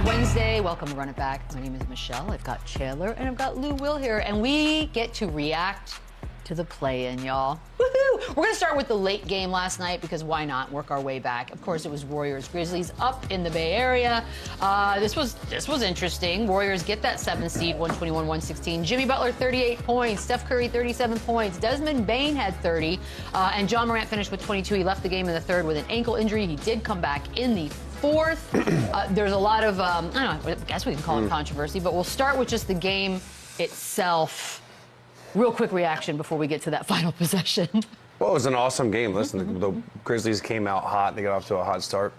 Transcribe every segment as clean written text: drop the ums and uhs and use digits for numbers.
Wednesday. Welcome to Run It Back. My name is Michelle. I've got Chandler and I've got Lou Will here, and we get to react to the play-in, y'all. Woohoo! We're gonna start with the late game last night because why not? Work our way back. Of course, it was Warriors-Grizzlies up in the Bay Area. This was interesting. Warriors get that 7th seed, 121-116. Jimmy Butler 38 points. Steph Curry 37 points. Desmond Bane had 30, and John Morant finished with 22. He left the game in the third with an ankle injury. He did come back in the fourth. There's a lot of I don't know. I guess we can call it controversy, but we'll start with just the game itself. Real quick reaction before we get to that final possession. Well, it was an awesome game. Listen, the Grizzlies came out hot. They got off to a hot start.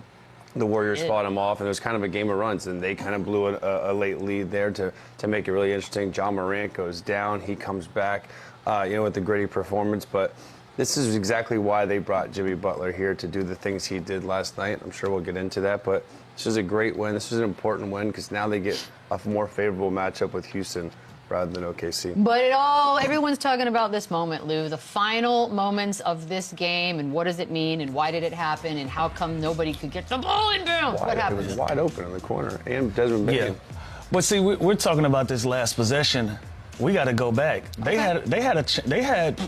The Warriors fought them off, and it was kind of a game of runs, and they kind of blew a late lead there to make it really interesting. John Morant goes down. He comes back, with a gritty performance. But this is exactly why they brought Jimmy Butler here, to do the things he did last night. I'm sure we'll get into that, but this is a great win. This is an important win because now they get a more favorable matchup with Houston rather than OKC. But everyone's talking about this moment, Lou, the final moments of this game, and what does it mean, and why did it happen, and how come nobody could get the ball in bounds? What happened? It was wide open in the corner, and Desmond Bane. Yeah, but see, we're talking about this last possession. We got to go back. They had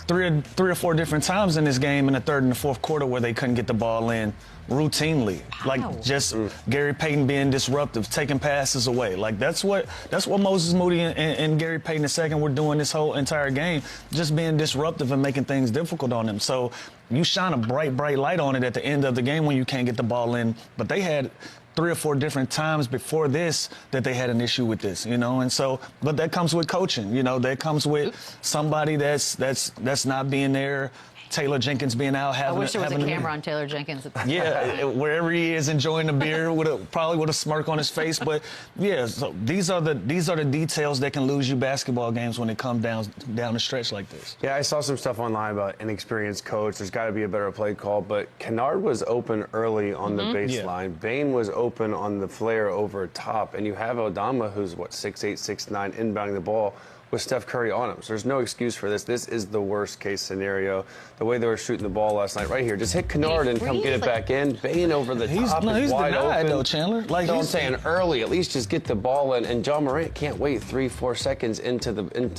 three or four different times in this game in the third and the fourth quarter where they couldn't get the ball in routinely. Wow. Like just Gary Payton being disruptive, taking passes away. Like that's what Moses Moody and Gary Payton II were doing this whole entire game, just being disruptive and making things difficult on them. So you shine a bright light on it at the end of the game when you can't get the ball in. But they had 3 or 4 different times before this that they had an issue with this, and so, but that comes with coaching, that comes with somebody that's not being there. Taylor Jenkins being out having. I wish there was a camera on Taylor Jenkins. Yeah, wherever he is enjoying the beer, probably with a smirk on his face. But yeah, so these are the details that can lose you basketball games when it comes down the stretch like this. Yeah, I saw some stuff online about inexperienced coach. There's got to be a better play call, but Kennard was open early on the baseline. Yeah. Bane was open on the flare over top, and you have Odama, who's 6'8", 6'9", inbounding the ball with Steph Curry on him. So there's no excuse for this. This is the worst case scenario. The way they were shooting the ball last night, right here, just hit Kennard and come get it back in. Bane over the top is wide open. Though, Chandler. Like I'm saying, early, at least just get the ball in. And John Morant can't wait 3-4 seconds into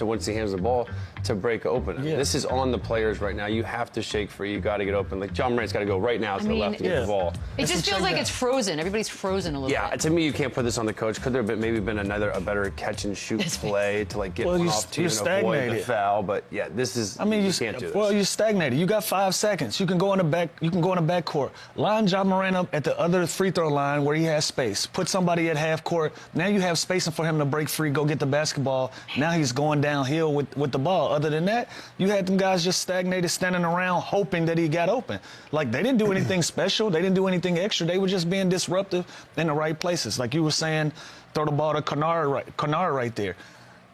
once he hands the ball to break open. Yeah. This is on the players right now. You have to shake free. You got to get open. Like John Morant's got to go right now to the left to get the ball. It just feels like it's frozen. Everybody's frozen a little bit. Yeah, to me, you can't put this on the coach. Could there have been a better catch and shoot play to get one off to avoid the foul? But yeah, this is. You can't do this. Well, you're stagnated. You got 5 seconds. You can go in the back. You can go in the back court. Line John Morant up at the other free throw line where he has space. Put somebody at half court. Now you have spacing for him to break free, go get the basketball. Now he's going downhill with the ball. Other than that, you had them guys just stagnated, standing around, hoping that he got open. Like they didn't do anything special. They didn't do anything extra. They were just being disruptive in the right places. Like you were saying, throw the ball to Kennard right there.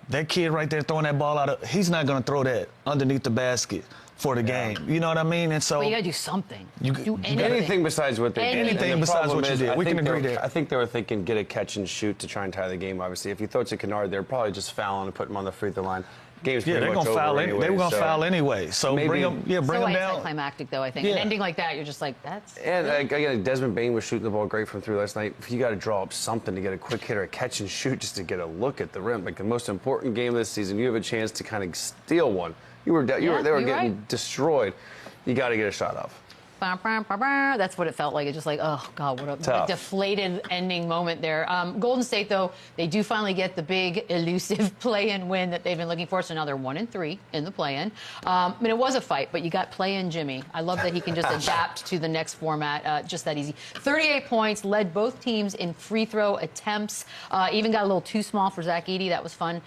That kid right there throwing that ball out he's not going to throw that underneath the basket for the game. You know what I mean? And so you got to do something. Do anything besides what they did. Anything besides what you did. We can agree there. I think they were thinking get a catch and shoot to try and tie the game, obviously. If you throw it to Kennard, they're probably just fouling and putting him on the free throw line. Game's they're going to foul anyway. They were going to foul anyway. So bring them down. Anticlimactic, though, I think. Yeah. An ending like that, you're just like, that's. And again, Desmond Bane was shooting the ball great from 3 last night. If you got to draw up something to get a quick hit or a catch and shoot just to get a look at the rim, like the most important game this season, you have a chance to kind of steal one. They were getting destroyed. You got to get a shot off. That's what it felt like. It's just like, oh, God, what a deflated ending moment there. Golden State, though, they do finally get the big, elusive play-in win that they've been looking for. So now they're 1-3 in the play-in. It was a fight, but you got play-in Jimmy. I love that he can just adapt to the next format just that easy. 38 points, led both teams in free throw attempts. Even got a little too small for Zach Edey. That was fun.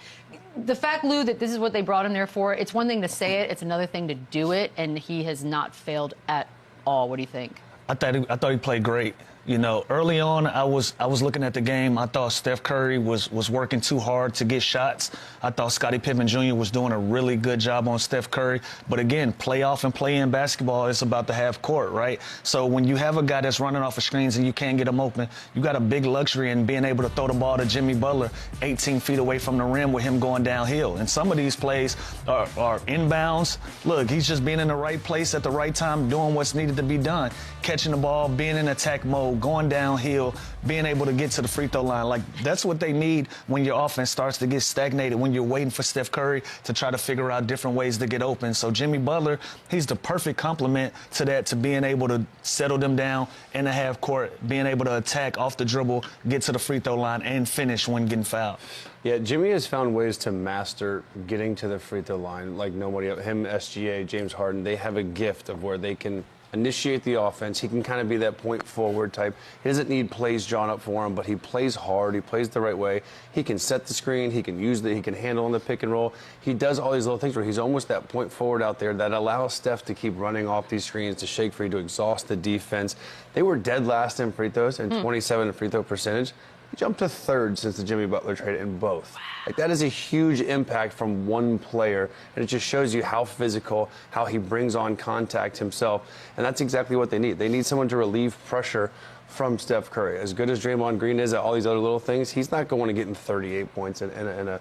The fact, Lou, that this is what they brought him there for, it's one thing to say it. It's another thing to do it, and he has not failed at all. What do you think? I thought he played great. Early on, I was looking at the game. I thought Steph Curry was working too hard to get shots. I thought Scottie Pippen Jr. was doing a really good job on Steph Curry. But again, playoff and play-in basketball is about the half court, right? So when you have a guy that's running off of screens and you can't get him open, you got a big luxury in being able to throw the ball to Jimmy Butler 18 feet away from the rim with him going downhill. And some of these plays are inbounds. Look, he's just being in the right place at the right time, doing what's needed to be done, catching the ball, being in attack mode, going downhill, being able to get to the free throw line. Like, that's what they need when your offense starts to get stagnated, when you're waiting for Steph Curry to try to figure out different ways to get open. So Jimmy Butler, he's the perfect complement to that, to being able to settle them down in the half court, being able to attack off the dribble, get to the free throw line, and finish when getting fouled. Yeah, Jimmy has found ways to master getting to the free throw line like nobody else. Him, SGA, James Harden, they have a gift of where they can initiate the offense. He can kind of be that point forward type. He doesn't need plays drawn up for him, but he plays hard. He plays the right way. He can set the screen. He can he can handle in the pick and roll. He does all these little things where he's almost that point forward out there that allows Steph to keep running off these screens, to shake free, to exhaust the defense. They were dead last in free throws and 27 in free throw percentage. He jumped to third since the Jimmy Butler trade in both. Wow. Like, that is a huge impact from one player, and it just shows you how physical, how he brings on contact himself, and that's exactly what they need. They need someone to relieve pressure from Steph Curry. As good as Draymond Green is at all these other little things, he's not going to get in 38 points in a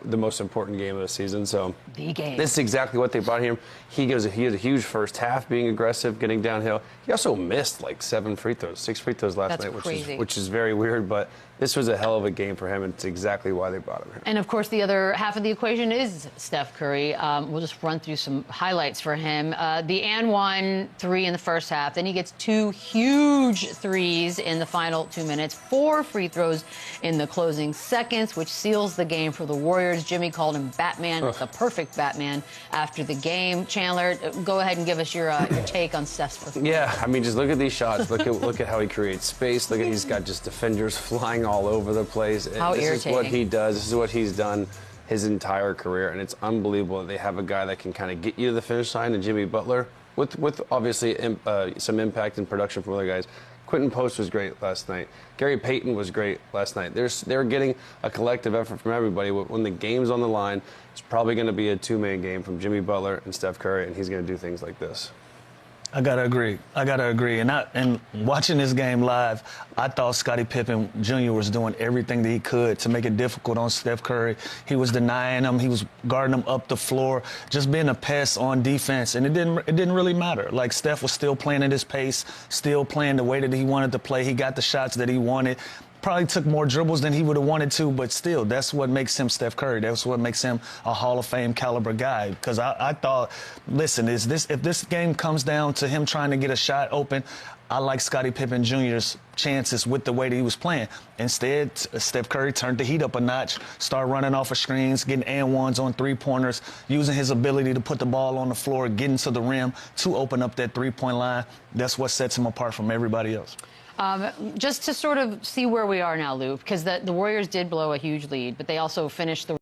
the most important game of the season. So the game. This is exactly what they brought him. He had a huge first half, being aggressive, getting downhill. He also missed like 6 free throws last night, which is very weird. But this was a hell of a game for him, and it's exactly why they brought him here. And of course, the other half of the equation is Steph Curry. We'll just run through some highlights for him. The and one three in the first half. Then he gets 2 huge threes in the final 2 minutes, 4 free throws in the closing seconds, which seals the game for the Warriors. Jimmy called him Batman, the perfect Batman, after the game. Chandler, go ahead and give us your take on Steph's performance. Yeah, I mean, just look at these shots. Look at how he creates space. Look at he's got just defenders flying all over the place. How this irritating. is what he does. This is what he's done his entire career, and it's unbelievable that they have a guy that can kind of get you to the finish line, and Jimmy Butler, with obviously some impact and production from other guys. Quentin Post was great last night. Gary Payton was great last night. They're getting a collective effort from everybody. When the game's on the line, it's probably going to be a 2-man game from Jimmy Butler and Steph Curry, and he's going to do things like this. I gotta agree. And watching this game live, I thought Scottie Pippen Jr. was doing everything that he could to make it difficult on Steph Curry. He was denying him. He was guarding him up the floor, just being a pest on defense. And it didn't really matter. Like, Steph was still playing at his pace, still playing the way that he wanted to play. He got the shots that he wanted. Probably took more dribbles than he would have wanted to, but still, that's what makes him Steph Curry. That's what makes him a Hall of Fame caliber guy. Because I thought, listen, if this game comes down to him trying to get a shot open, I like Scottie Pippen Jr.'s chances with the way that he was playing. Instead, Steph Curry turned the heat up a notch, started running off of screens, getting and ones on three-pointers, using his ability to put the ball on the floor, getting to the rim to open up that three-point line. That's what sets him apart from everybody else. Just to sort of see where we are now, Lou, because the Warriors did blow a huge lead, but they also finished the